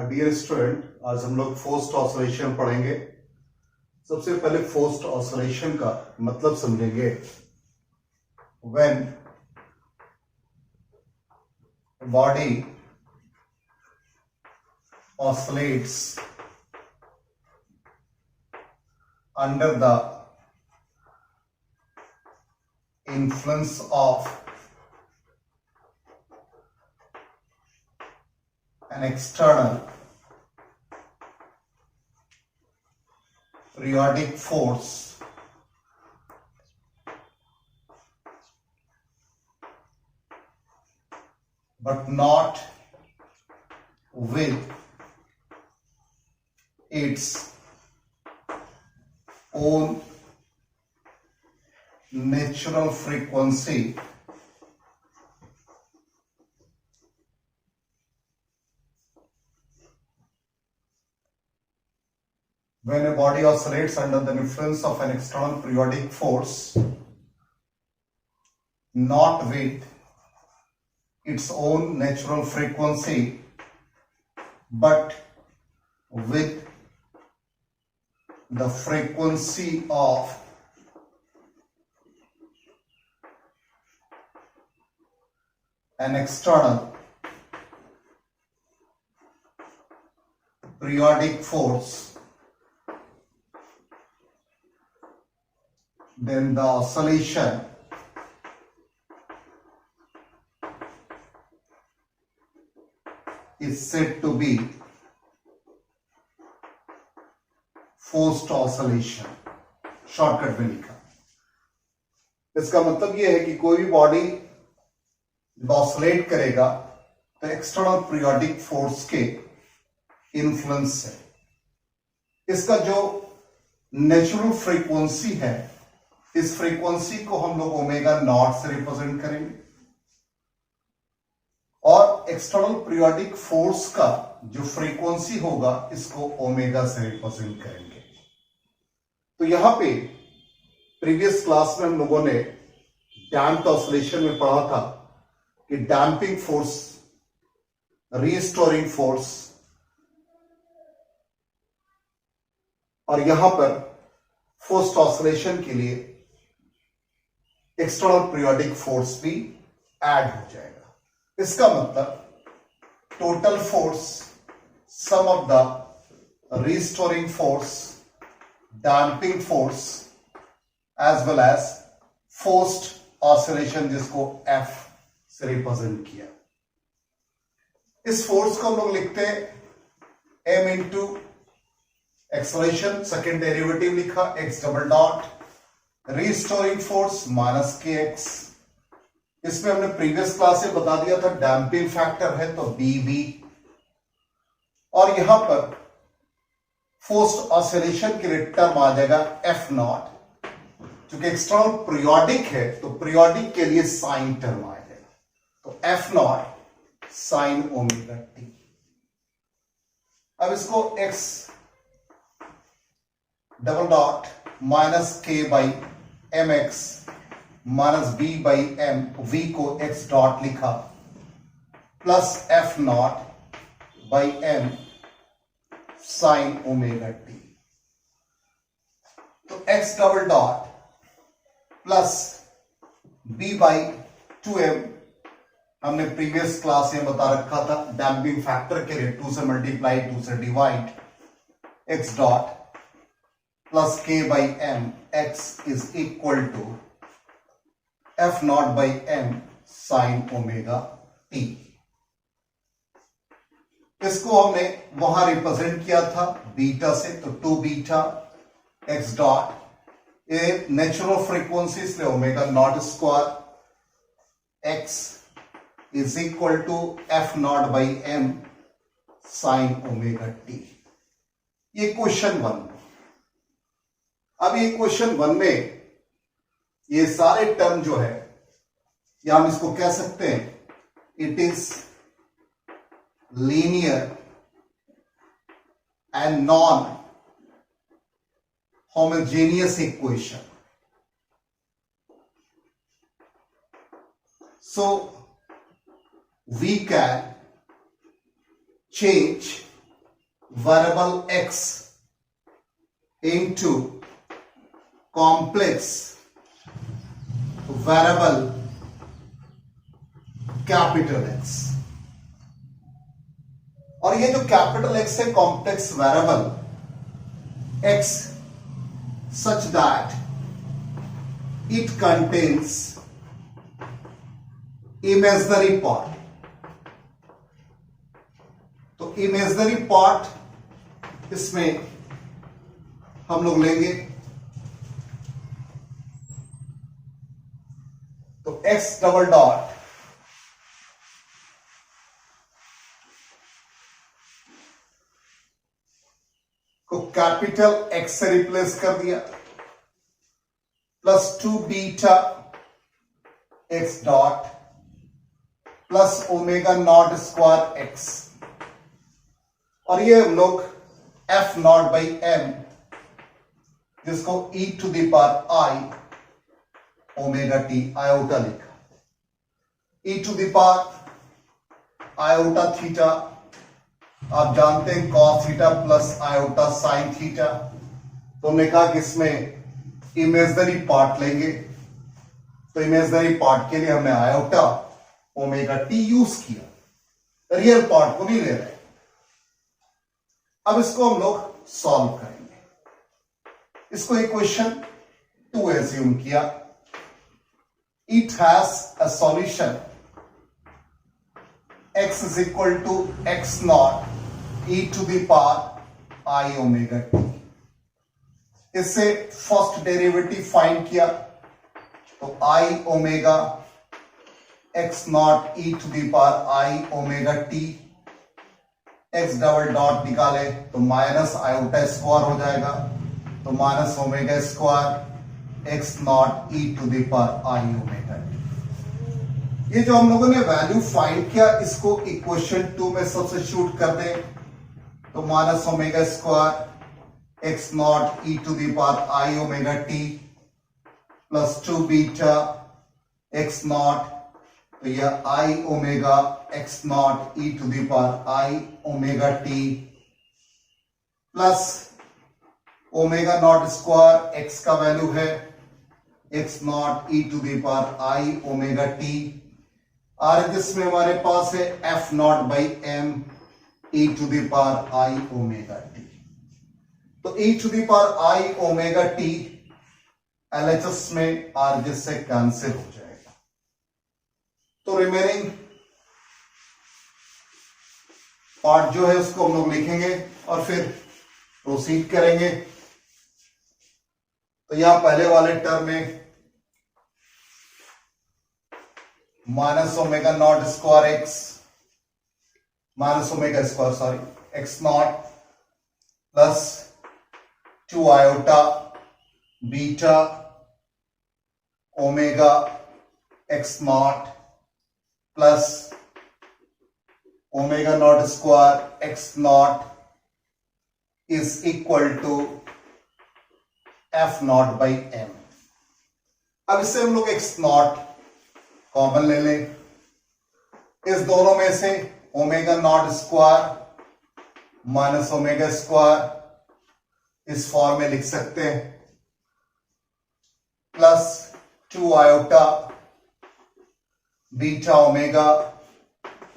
Dear student, आज हम लोग फोर्स्ड ऑसिलेशन पढ़ेंगे। सबसे पहले फोर्स्ड ऑसिलेशन का मतलब समझेंगे। When body oscillates under the influence of an external periodic force but not with its own natural frequency when a body oscillates under the influence of an external periodic force not with its own natural frequency but with the frequency of an external periodic force, then the oscillation is said to be forced oscillation. Shortcut में लिखा। इसका मतलब यह है कि कोई भी body oscillate करेगा तो एक्सटर्नल पीरियोडिक फोर्स के इन्फ्लुएंस से। इसका जो नेचुरल फ्रीक्वेंसी है, इस फ्रीक्वेंसी को हम लोग ओमेगा नॉट से रिप्रेजेंट करेंगे और एक्सटर्नल पीरियोडिक फोर्स का जो फ्रीक्वेंसी होगा इसको ओमेगा से रिप्रेजेंट करेंगे। तो यहां पे प्रीवियस क्लास में हम लोगों ने डैम्प्ड ऑसिलेशन में पढ़ा था कि डैम्पिंग फोर्स, रीस्टोरिंग फोर्स, और यहां पर फोर्स्ड ऑसिलेशन के लिए एक्सटर्नल पीरियोडिक फोर्स भी ऐड हो जाएगा। इसका मतलब total force, sum of the restoring force, damping force as well as forced oscillation, जिसको F से रिप्रेजेंट किया। इस फोर्स को हम लोग लिखते हैं m into acceleration, second derivative लिखा x double dot, restoring force minus kx। इसमें हमने प्रीवियस क्लास में बता दिया था डैम्पिंग फैक्टर है तो BB, और यहां पर फोर्स्ड ऑसिलेशन के लिए टर्म आ जाएगा F नॉट। क्योंकि एक्सटर्नल पीरियोडिक है तो पीरियोडिक के लिए साइन टर्म आ जाएगा, तो F nought sine omega t। अब इसको x double dot minus k by m x minus b by m, v को x डॉट लिखा, plus F nought by m sine omega t। तो x double dot plus b by 2m, हमने previous class में बता रखा था damping factor के लिए 2 से मल्टीप्लाई, 2 से divide, x dot plus k by m, x is equal to F nought by m sine omega t। इसको हमने वहां रिप्रेजेंट किया था बीटा से, तो 2 बीटा x डॉट, ये नेचुरल फ्रीक्वेंसी इसलिए omega not square, x is equal to F nought by m sine omega t। ये क्वेश्चन 1। अब ये क्वेश्चन 1 में ये सारे टर्म जो है, या हम इसको कह सकते हैं it is linear and non-homogeneous equation. So we can change variable x into complex variable capital X. और ये जो कैपिटल एक्स है complex variable X such that it contains imaginary part. तो इमेजिनरी पार्ट इसमें हम लोग लेंगे तो एक्स डबल डॉट को कैपिटल एक्स से रिप्लेस कर दिया plus 2 beta X dot plus omega not square X. और ये हम लोग एफ नॉट बाई एम जिसको e to the power i omega t iota लिखा। e to the power iota theta आप जानते हैं cos theta plus iota sine theta. तो हमने कहा कि इसमें इमेजिनरी पार्ट लेंगे तो इमेजिनरी पार्ट के लिए हमने आयोटा ओमेगा टी यूज किया, रियल पार्ट को नहीं ले रहे। अब इसको हम लोग सॉल्व करेंगे। इसको इक्वेशन 2 एज्यूम किया। It has a solution x is equal to x naught e to the power I omega t। इससे फर्स्ट डेरिवेटिव फाइंड किया तो I omega x naught e to the power I omega t। x double dot निकाले तो minus iota square हो जाएगा तो minus omega square x naught e to the power I omega t। ये जो हम लोगों ने वैल्यू फाइंड किया इसको इक्वेशन 2 में सब्स्टिट्यूट कर दें तो minus omega square x naught e to the power i omega t plus 2 beta x naught तो यह i omega x naught e to the power i omega t plus omega not square x का value है x naught e to the power i omega t. और जिसमें हमारे पास है f naught by m e to the power i omega t. तो e to the power i omega T LHS में RJs से कैंसिल हो जाएगा तो रिमेनिंग पार्ट जो है उसको हम लोग लिखेंगे और फिर प्रोसीड करेंगे। तो यहां पहले वाले टर्म में minus omega not square X minus omega square sorry X naught plus 2 iota beta omega x naught plus omega not square x naught is equal to F naught by M. अब इससे हम लोग x not common ले लें। इस दोनों में से omega not square minus omega square इस फॉर्म में लिख सकते हैं plus 2 iota beta omega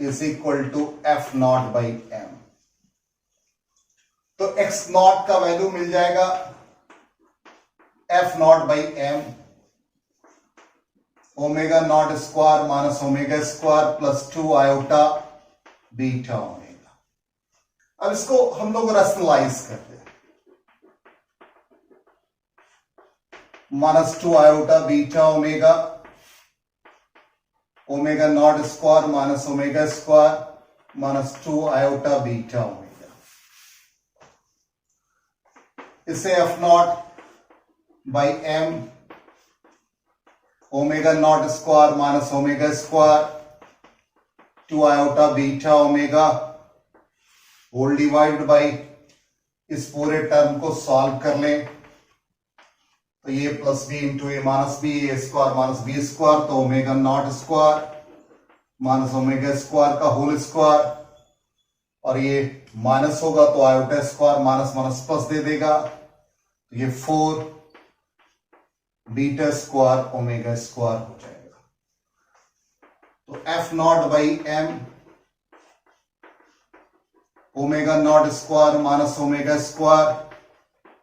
is equal to F naught by M. तो एक्स नॉट का वैल्यू मिल जाएगा F naught by M omega not square minus omega square plus 2 iota beta omega. अब इसको हम लोग रैशनलाइज करते हैं minus 2 iota beta omega omega not square minus omega square minus 2 iota beta omega. इसे f naught by M omega not square minus omega square 2 iota beta omega whole divide by इस पूरे term को solve कर लें तो ये plus b into a minus b a square minus b square तो omega not square minus omega square का whole square और ये माइनस होगा तो iota square minus minus plus दे देगा, तो ये 4 बीटा स्क्वायर ओमेगा स्क्वायर हो जाएगा। तो F naught by M omega not square minus omega square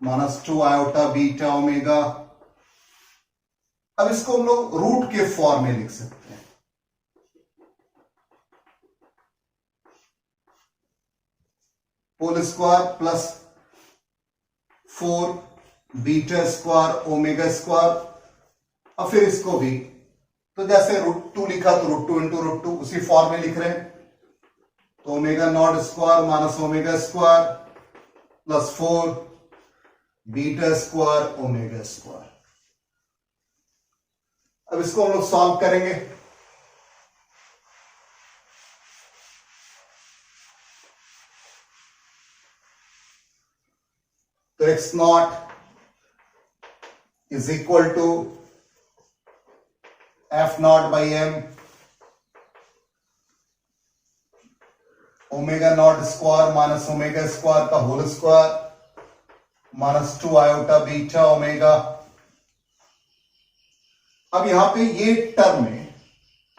minus 2 iota beta omega. अब इसको हम लोग रूट के फॉर्म में लिख सकते हैं। Whole square plus 4 beta square omega square. अब फिर इसको भी तो जैसे √2 लिखा तो √2 इंटू √2 उसी फॉर्म में लिख रहे हैं। तो omega not square minus omega square plus 4 beta square omega square. अब इसको हम लोग सॉल्व करेंगे। तो x naught is equal to F naught by M omega not square minus omega square का whole square minus 2 iota beta omega. अब यहां पे ये टर्म में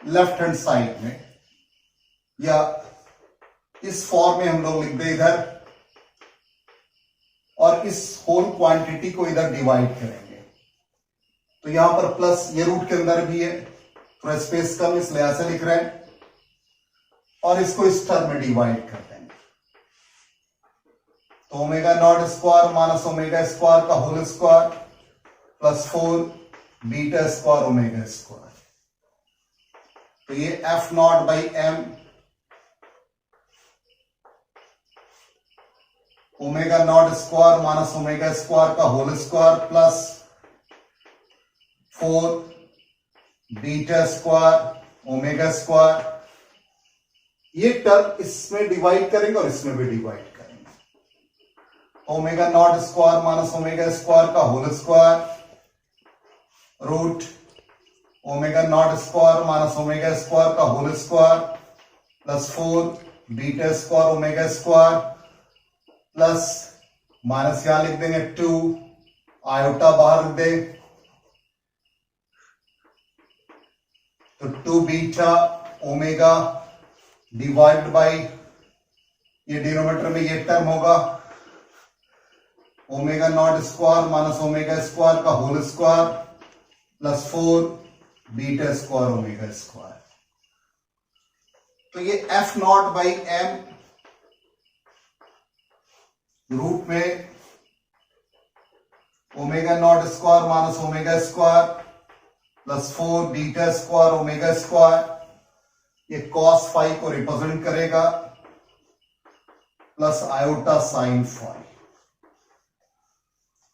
लेफ्ट हैंड साइड में या इस फॉर्म में हम लोग लिख दे इधर, और इस होल क्वांटिटी को इधर डिवाइड करेंगे। तो यहां पर प्लस ये रूट के अंदर भी है, थोड़ा स्पेस कम इसलिए ऐसे लिख रहे हैं, और इसको इस टर्म में डिवाइड कर देंगे। तो omega not square minus omega square का whole square plus 4 beta square omega square. तो ये f naught by M omega not square minus omega square का whole square plus 4 beta square omega square. ये term इसमें divide करेंगे और इसमें भी डिवाइड करेंगे। Omega not square minus omega square का whole square root omega not square minus omega square का whole square plus 4 beta square omega square plus minus यहां लिख देंगे 2 आयोटा बाहर रख दे, तो 2 बीटा ओमेगा डिवाइड बाई ये डिनोमिनेटर में ये टर्म होगा omega not square minus omega square का whole square plus 4 beta square omega square. तो ये f naught by m root में omega not square minus omega square plus 4 beta square omega square, ये cos phi को represent करेगा plus iota sine phi,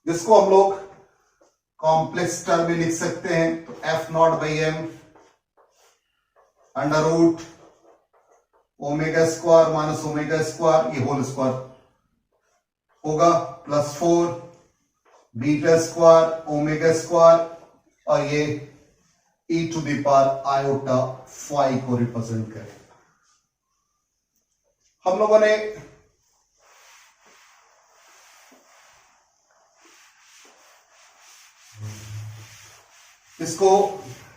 जिसको हम लोग कॉम्प्लेक्स टर्म में लिख सकते हैं। तो F naught by M under root omega square minus omega square ये होल स्क्वायर होगा plus 4 beta square omega square, और ये e to the power iota phi को रिप्रेजेंट करेगा। हम लोगों ने इसको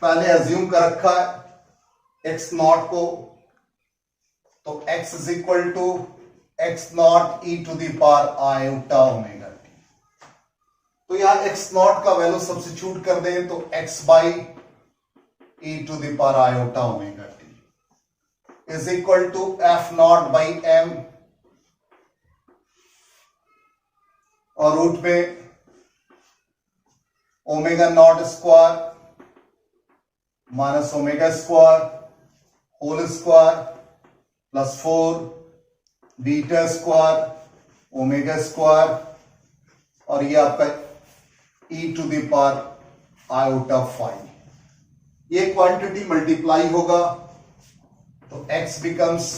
पहले अज्यूम कर रखा है x नॉट को, तो x is equal to x naught e to the power iota omega t. तो यहां x नॉट का वैल्यू सब्स्टिट्यूट कर दें तो x by e to the power iota omega t is equal to F naught by M, और root में omega not square minus omega square whole square plus 4 beta square omega square, और ये आपका e to the power iota phi. ये quantity multiply होगा तो x becomes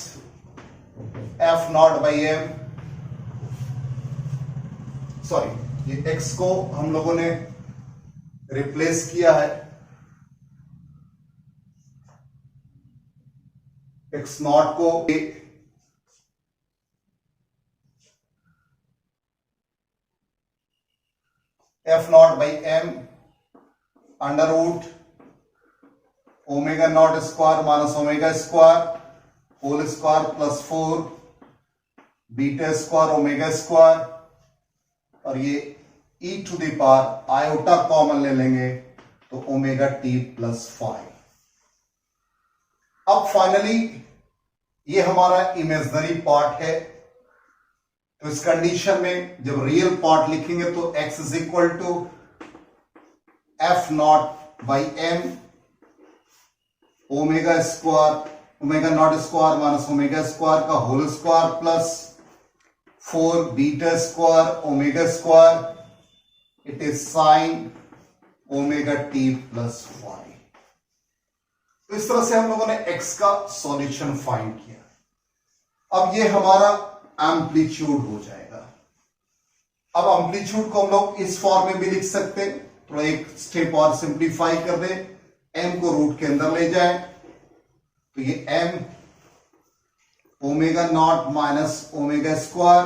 F naught by M, sorry ये x को हम लोगों ने रिप्लेस किया है, x नॉट को under root omega not square minus omega square whole square plus 4 beta square omega square, और ये e to the power iota common ले लेंगे तो ओमेगा टी प्लस 5। अब फाइनली ये हमारा इमेजिनरी पार्ट है, तो इस कंडीशन में जब रियल पार्ट लिखेंगे तो x is equal to F naught by M omega square omega not square minus omega square का whole square plus 4 beta square omega square, it is sine omega t plus 5। तो इस तरह से हम लोगों ने x का सॉल्यूशन फाइंड किया। अब ये हमारा एम्पलीट्यूड हो जाएगा। अब एम्पलीट्यूड को हम लोग इस फॉर्म में भी लिख सकते हैं, थोड़ा एक स्टेप और सिंप्लीफाई कर दें, m को रूट के अंदर ले जाएं तो ये m omega naught minus omega square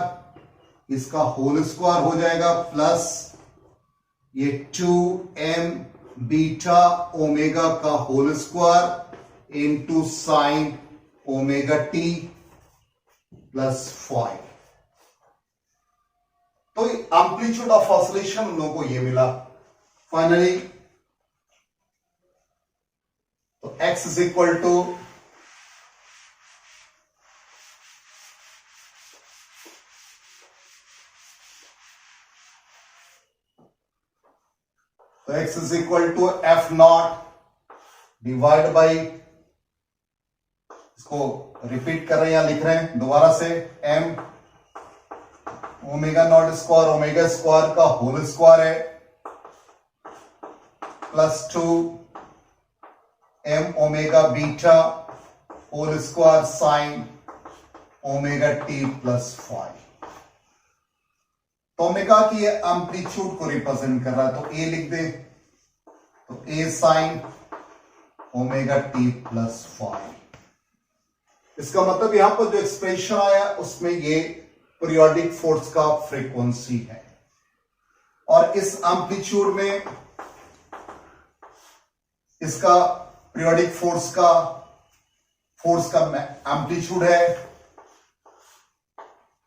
इसका होल स्क्वायर हो जाएगा प्लस ये 2m बीटा ओमेगा का whole square into sine omega t plus 5। तो एम्पलीट्यूड ऑफ ऑसिलेशन हम लोगों को ये मिला फाइनली। तो x is equal to x is equal to F naught divide by, इसको रिपीट कर रहे हैं या लिख रहे हैं दोबारा से, m omega not square omega square का होल स्क्वायर है plus 2 m omega beta whole square sine omega t plus 5। तो हमने कहा कि ये एम्पलीट्यूड को रिप्रेजेंट कर रहा है, तो a लिख दे, तो a sign omega t plus 5। इसका मतलब यहां पर जो एक्सप्रेशन आया उसमें ये पीरियोडिक फोर्स का फ्रीक्वेंसी है, और इस एम्पलीट्यूड में इसका पीरियोडिक फोर्स का एम्पलीट्यूड है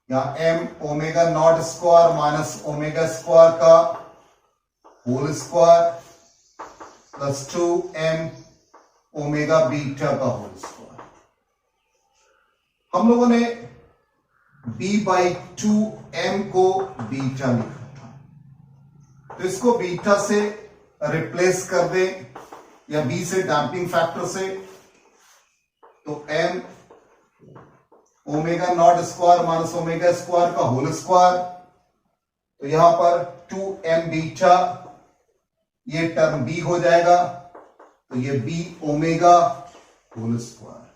या m omega not square minus omega square का whole square plus 2m omega beta का होल स्क्वायर। हम लोगों ने b/2m को बीटा लिखा था, तो इसको बीटा से रिप्लेस कर दे या b से डैम्पिंग फैक्टर से, तो m omega not square minus omega square का होल स्क्वायर, तो यहां पर 2m बीटा ये टर्म b हो जाएगा, तो ये b ओमेगा होल स्क्वायर।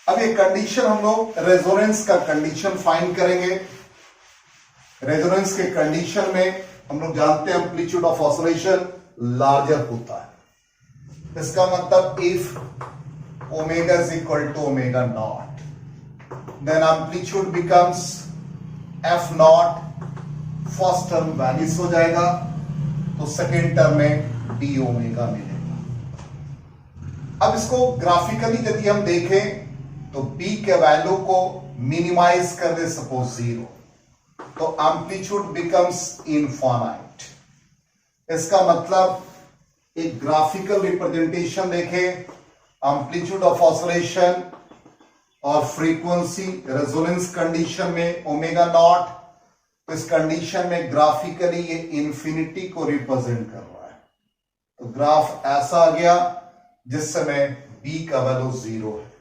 अब ये कंडीशन हम लोग रेजोनेंस का कंडीशन फाइंड करेंगे। रेजोनेंस के कंडीशन में हम लोग जानते हैं एम्पलीट्यूड ऑफ ऑसिलेशन लार्जर होता है, इसका मतलब if omega is equal to omega naught then amplitude becomes F naught, first term vanish हो जाएगा तो सेकेंड टर्म में डी ओमेगा मिलेगा। अब इसको ग्राफिकली यदि हम देखें तो बी के वैल्यू को मिनिमाइज कर दे सपोज 0, तो एम्पलीट्यूड बिकम्स इनफाइनाइट। इसका मतलब एक ग्राफिकल रिप्रेजेंटेशन देखें एम्पलीट्यूड ऑफ ऑसिलेशन और फ्रीक्वेंसी रेजोनेंस कंडीशन में ओमेगा नॉट, तो इस कंडीशन में ग्राफिकली ये इंफिनिटी को रिप्रेजेंट कर रहा है, तो ग्राफ ऐसा आ गया जिस समय b का वैल्यू 0 है।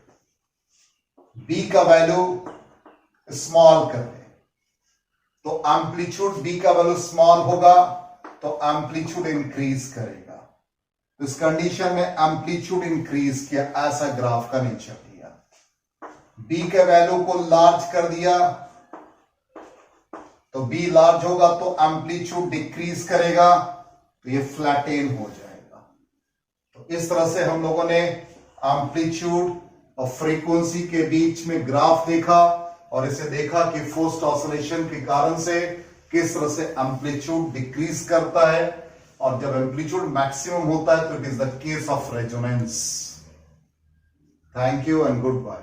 b का वैल्यू स्मॉल कर दे तो एम्पलीट्यूड b का वैल्यू स्मॉल होगा तो एम्पलीट्यूड इंक्रीज करेगा। तो इस कंडीशन में एम्पलीट्यूड इंक्रीज किया, ऐसा ग्राफ का नेचर दिया। b के वैल्यू को लार्ज कर दिया तो b लार्ज होगा तो एम्पलीट्यूड डिक्रीज करेगा, तो ये फ्लैटेन हो जाएगा। तो इस तरह से हम लोगों ने एम्पलीट्यूड और फ्रीक्वेंसी के बीच में ग्राफ देखा और इसे देखा कि फोर्स्ड ऑसिलेशन के कारण से किस तरह से एम्पलीट्यूड डिक्रीज करता है, और जब एम्पलीट्यूड मैक्सिमम होता है तो it is the case of resonance. Thank you and good bye.